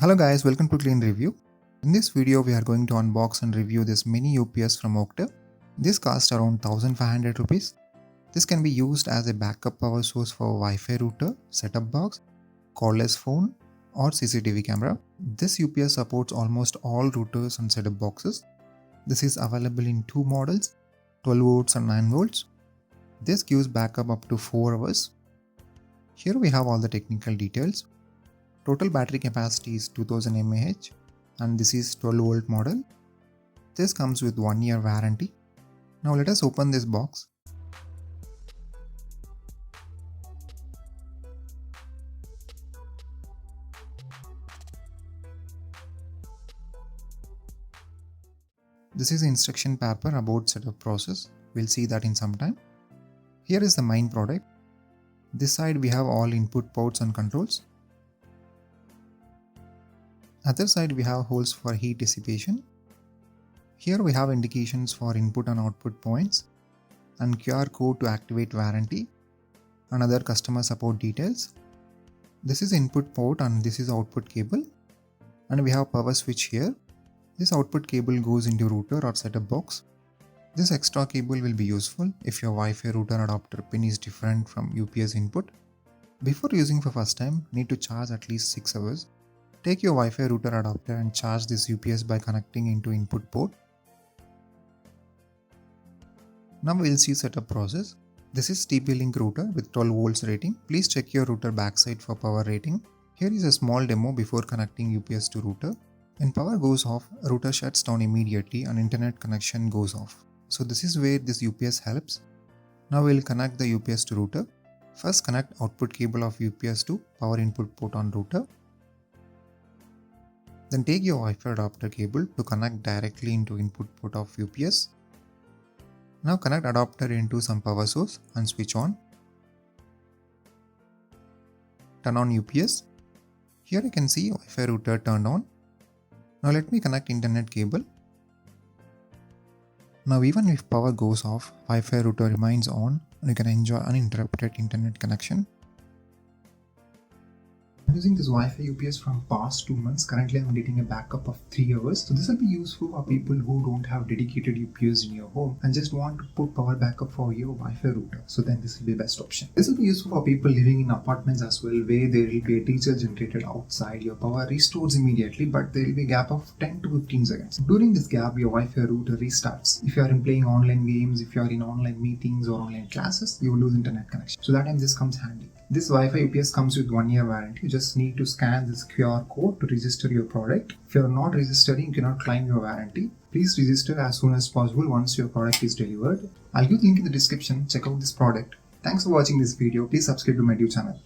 Hello guys, welcome to Clean Review. In this video we are going to unbox and review this mini UPS from Oakter. This costs around 1500 rupees. This can be used as a backup power source for Wi-Fi router, setup box, cordless phone or CCTV camera. This UPS supports almost all routers and setup boxes. This is available in two models, 12 volts and 9 volts. This gives backup up to 4 hours. Here we have all the technical details. Total battery capacity is 2000 mAh and this is 12 volt model. This comes with 1 year warranty. Now let us open this box. This is the instruction paper about setup process. We'll see that in some time. Here is the main product. This side we have all input ports and controls. Other side we have holes for heat dissipation. Here we have indications for input and output points and QR code to activate warranty and other customer support details. This is input port and this is output cable, and we have power switch here. This output cable goes into router or setup box. This extra cable will be useful if your Wi-Fi router adapter pin is different from UPS input. Before using for first time, need to charge at least 6 hours. Take your Wi-Fi router adapter and charge this UPS by connecting into input port. Now we'll see setup process. This is TP-Link router with 12 volts rating. Please check your router backside for power rating. Here is a small demo before connecting UPS to router. When power goes off, router shuts down immediately and internet connection goes off. So this is where this UPS helps. Now we'll connect the UPS to router. First connect output cable of UPS to power input port on router. Then take your Wi-Fi adapter cable to connect directly into input port of UPS. Now connect adapter into some power source and switch on. Turn on UPS. Here you can see Wi-Fi router turned on. Now let me connect internet cable. Now even if power goes off, Wi-Fi router remains on and you can enjoy uninterrupted internet connection. I'm using this Wi-Fi UPS from past 2 months. Currently I'm getting a backup of 3 hours. So this will be useful for people who don't have dedicated UPS in your home and just want to put power backup for your Wi-Fi router. So then this will be the best option. This will be useful for people living in apartments as well, where there will be a teacher generated outside. Your power restores immediately, but there will be a gap of 10 to 15 seconds. During this gap, your Wi-Fi router restarts. If you are playing online games, if you are in online meetings or online classes, you will lose internet connection. So that time this comes handy. This Wi-Fi UPS comes with 1 year warranty. You just need to scan this QR code to register your product. If you are not registering, you cannot claim your warranty. Please register as soon as possible once your product is delivered. I'll give the link in the description. Check out this product. Thanks for watching this video. Please subscribe to my YouTube channel.